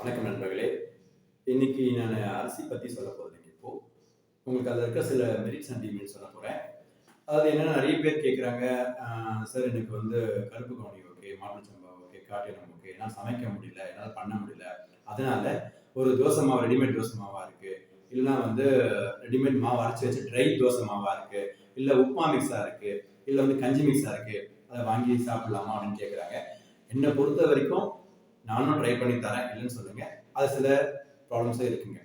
வணக்கம் நண்பர்களே. இன்னைக்கு நான் அரிசி பத்தி சொல்ல போறேன். இப்போ உங்களுக்கு அதில் இருக்க சில மெரிட்ஸ் அண்ட் டிமெரிட்ஸ் சொல்ல போறேன். அதாவது என்னன்னா நிறைய பேர் கேட்குறாங்க, சார் எனக்கு வந்து கருப்பு கவுனி ஓகே, மாப்பிள சம்பா ஓகே, காட்டினம் ஓகே, நான் சமைக்க முடியல, என்னால் பண்ண முடியல. அதனால ஒரு தோசை மாவு ரெடிமேட் தோசை மாவா இருக்கு, இல்லைன்னா வந்து ரெடிமேட் மாவு அரைச்சி வச்சு ட்ரை தோசை மாவா இருக்கு, இல்லை உப்புமா மிக்ஸா இருக்கு, இல்லை வந்து கஞ்சி மிக்ஸா இருக்கு, அதை வாங்கி சாப்பிடலாமா அப்படின்னு கேட்குறாங்க. என்னை பொறுத்த வரைக்கும் நானும் ட்ரை பண்ணி தரேன், இல்லைன்னு சொல்லுங்க. அது சில ப்ராப்ளம்ஸும் இருக்குங்க.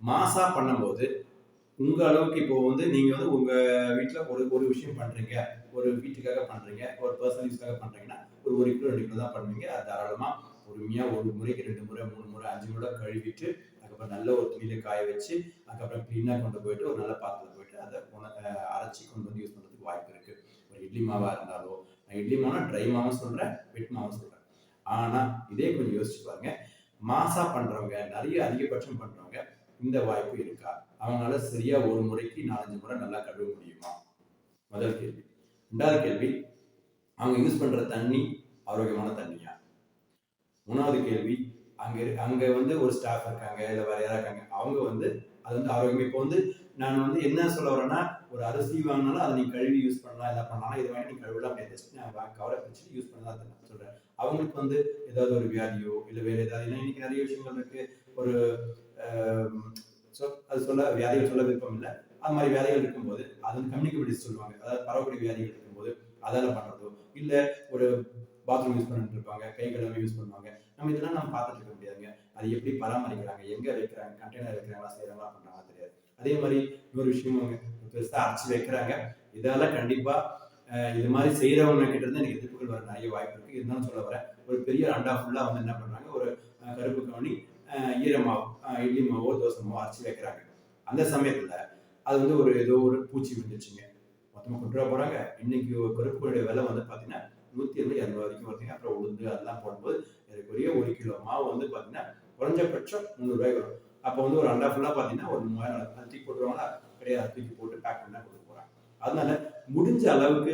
மாசா பண்ணும்போது உங்க அளவுக்கு இப்போ வந்து நீங்க வந்து உங்க வீட்டுல ஒரு ஒரு விஷயம் பண்றீங்க, ஒரு வீட்டுக்காக பண்றீங்க, ஒரு பர்சனல் யூஸ்க்காக பண்றீங்கன்னா ஒரு கிலோ 2 கிலோ தான் பண்ணுவீங்க. அது தாராளமா பொறுமையா ஒரு முறைக்கு 2 முறை 3 முறை 5 முறை கழுவிட்டு அதுக்கப்புறம் நல்ல ஒரு துணியில காய வச்சு அதுக்கப்புறம் கிளீனா கொண்டு போயிட்டு ஒரு நல்ல பாத்திரத்துல போயிட்டு அதை அரைச்சி கொண்டு வந்து யூஸ் பண்றதுக்கு வாய்ப்பு இருக்கு. ஒரு இட்லி மாவா இருந்தாலோ, நான் இட்லி மாவுனா ட்ரை மாவும் சொல்றேன், வெட் மாவும் சொல்றேன். ஆனா இதே கொஞ்சம் யோசிச்சு பாருங்க, மாசா பண்றவங்க, நிறைய அதிகபட்சம் பண்றவங்க இந்த வாய்ப்பு இருக்கா? அவங்களால சரியா ஒரு முறைக்கு 4-5 முறை நல்லா கழுவ முடியுமா? முதல் கேள்வி. 2வது கேள்வி, அவங்க யூஸ் பண்ற தண்ணி ஆரோக்கியமான தண்ணியா? 3வது கேள்வி, அங்க வந்து ஒரு ஸ்டாஃப் இருக்காங்க, இல்ல வேற யாராவது இருக்காங்க, அவங்க வந்து அது வந்து ஆரோக்கியம். இப்போ வந்து நான் வந்து என்ன சொல்ல வரேன்னா, ஒரு அரிசி வாங்கினாலும் அதை நீ கழுவி யூஸ் பண்ணலாம், எல்லாம் பண்ணலாம். ஆனா இதை வாங்கி நீ கழுவலாம் அப்படின்னு நான் கவரை பிடிச்சி யூஸ் பண்ணலாம் சொல்றேன். அவங்களுக்கு வந்து ஏதாவது ஒரு வியாதியோ இல்லை வேற ஏதாவது, ஏன்னா இன்னைக்கு நிறைய விஷயங்கள் இருக்கு. ஒரு அது சொல்ல வியாதிகள் சொல்ல விருப்பம் இல்லை. அது மாதிரி வியாதிகள் இருக்கும்போது அது வந்து கம்யூனிகபிலிட்டி சொல்லுவாங்க. அதாவது பரவக்கூடிய வியாதிகள் இருக்கும்போது அதால பண்றதோ, இல்லை ஒரு பாத்ரூம் யூஸ் பண்ணிட்டு இருப்பாங்க, கை கழுவி யூஸ் பண்ணுவாங்க. நம்ம இதெல்லாம் நம்ம பார்த்துட்டு இருக்க முடியாதுங்க. அது எப்படி பராமரிக்கிறாங்க, எங்க வைக்கிறாங்க, கண்டெய்னர் வைக்கிறாங்களா, செய்யறாங்களா, பண்றாங்களா தெரியாது. அதே மாதிரி இன்னொரு விஷயமும் பெருசா அரைச்சு வைக்கிறாங்க. இதால கண்டிப்பா இது மாதிரி செய்யறவங்க கிட்ட இருந்து எனக்கு எதிர்ப்புகள் வர நிறைய வாய்ப்பு இருக்கு. இருந்தாலும் சொல்ல வரேன், ஒரு பெரிய அண்டா ஃபுல்லா வந்து என்ன பண்றாங்க, ஒரு கருப்பு கவனி ஈரமாவு இட்லி மாவோ தோசை மாவோ அரைச்சி வைக்கிறாங்க. அந்த சமயத்துல அது வந்து ஒரு ஏதோ ஒரு பூச்சி வந்துச்சுங்க, மொத்தமா கொண்டு வர போறாங்க. இன்னைக்கு கருப்புடைய விலை வந்து பாத்தீங்கன்னா 150 200 வரைக்கும் வருதுங்க. அப்புறம் உளுந்து அதெல்லாம் போடும்போது எனக்குரிய 1 கிலோ மாவு வந்து பாத்தீங்கன்னா குறைஞ்சபட்சம் 300 ரூபாய் வரும். அப்போ வந்து ஒரு அண்டா ஃபுல்லா பாத்தீங்கன்னா ஒரு 3000 தூக்கி போட்டுருவாங்களா? கிடையாது, தூக்கி போட்டு பேக் பண்ணா கொடுக்க போறாங்க. அதனால முடிஞ்ச அளவுக்கு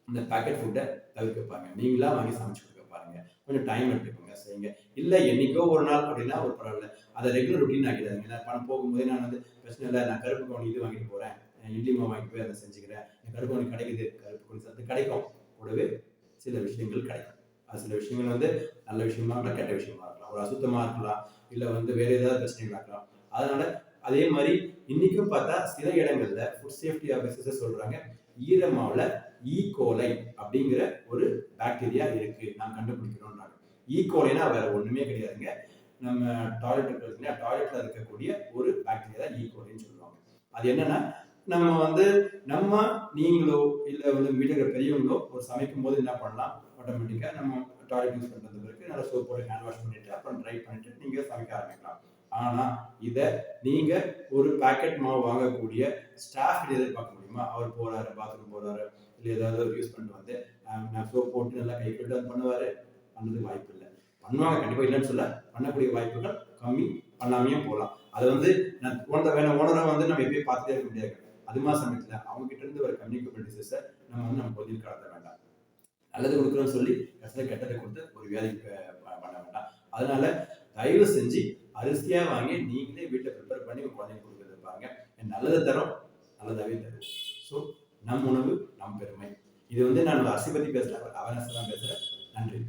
இந்த பேக்கெட் ஃபுட்டை தவிர்க்க பாருங்க. நீங்களா வாங்கி சமைச்சு கொடுக்க பாருங்க. கொஞ்சம் டைம் எடுத்துக்கோங்க, செய்யுங்க. இல்லை என்னைக்கோ ஒரு நாள் அப்படின்னா ஒரு பரவாயில்ல, அதை ரெகுலர் ரொட்டீன் ஆக்கிடாதீங்க. நான் பணம் போகும்போதே நான் வந்து பிரச்சனை இல்லை, நான் கருப்பு கவுனி இது வாங்கிட்டு போறேன், இட்லி மாவு வாங்கிட்டு போய் அதை செஞ்சுக்கிறேன், கருப்பு கவுனி கிடைக்குது, கருப்பு கவுனி சத்து கிடைக்கும், கூடவே சில விஷயங்கள் கிடைக்கும். அது சில விஷயங்கள் வந்து நல்ல விஷயமா இருக்கலாம், கெட்ட விஷயமா இருக்கலாம், ஒரு அசுத்தமா இருக்கலாம், இல்லை வந்து வேற ஏதாவது பிரச்சனைகள் இருக்கலாம். அதனால அதே மாதிரி இன்னைக்கும் பார்த்தா சில இடங்கள்ல ஃபுட் சேஃப்டி ஆஃபீஸர்ஸ் சொல்றாங்க, ஈரமாவுல ஈகோலை அப்படிங்கிற ஒரு பாக்டீரியா இருக்கு, நான் கண்டுபிடிக்கிறோம்ன்றாங்க. ஈகோலைனா வேற ஒண்ணுமே கிடையாதுங்க. நம்ம டாய்லெட் இருக்கிறதுல டாய்லெட்ல இருக்கக்கூடிய ஒரு பாக்டீரியா தான் ஈகோலைன்னு சொல்லுவாங்க. அது என்னன்னா, நம்ம வந்து நீங்களோ இல்ல வந்து வீட்டுல இருக்கிற பெரியவங்களோ ஒரு சமைக்கும் போது என்ன பண்ணலாம், ஆட்டோமேட்டிக்கா நம்ம டாய்லெட் யூஸ் பண்றது பிறகு நல்லா சோப் போட்டு ஹேண்ட் வாஷ் பண்ணிட்டு அப்புறம் ட்ரை பண்ணிட்டு நீங்க சமைக்க ஆரம்பிக்கலாம். ஆனா இத நீங்க ஒரு பாக்கெட் மாவு வாங்கக்கூடிய ஸ்டாஃப் எதிர்பார்க்க முடியுமா? அவர் போறாரு, பாத்ரூம் போறாரு, இல்லை ஏதாவது ஒரு யூஸ் பண்ணிட்டு வந்து நான் சோப் போட்டு நல்லா கை கட்டு அது பண்ணுவாரு, பண்ணதுக்கு வாய்ப்பு இல்லை. பண்ணுவாங்க கண்டிப்பா, இல்லைன்னு சொல்ல, பண்ணக்கூடிய வாய்ப்புகள் கம்மி, பண்ணாமையே போகலாம். அது வந்து நான் ஓனரை வந்து நம்ம எப்பயும் பார்த்துட்டே இருக்க முடியாது. அது மாதிரி சமயத்துல அவங்க கிட்ட இருந்து ஒரு கம்யூனிகபிலிட்டிஸை நம்ம வந்து நம்ம பதில் கடத்த வேண்டாம். நல்லது கொடுக்குறோம்னு சொல்லி கடைசியில் கெட்டதை கொடுத்து ஒரு வேலைக்கு பண்ண வேண்டாம். அதனால தயவு செஞ்சு அரிசியா வாங்கி நீங்களே வீட்டில் ப்ரிப்பேர் பண்ணி உங்க குழந்தைங்க கொடுக்குறது பாருங்க. நல்லதை தரும், நல்லதாவே தரும். ஸோ நம் உணவு நம் பெருமை. இது வந்து நான் அரிசி பத்தி பேசுறேன், அவேர்னஸ் தான் பேசுறேன். நன்றி.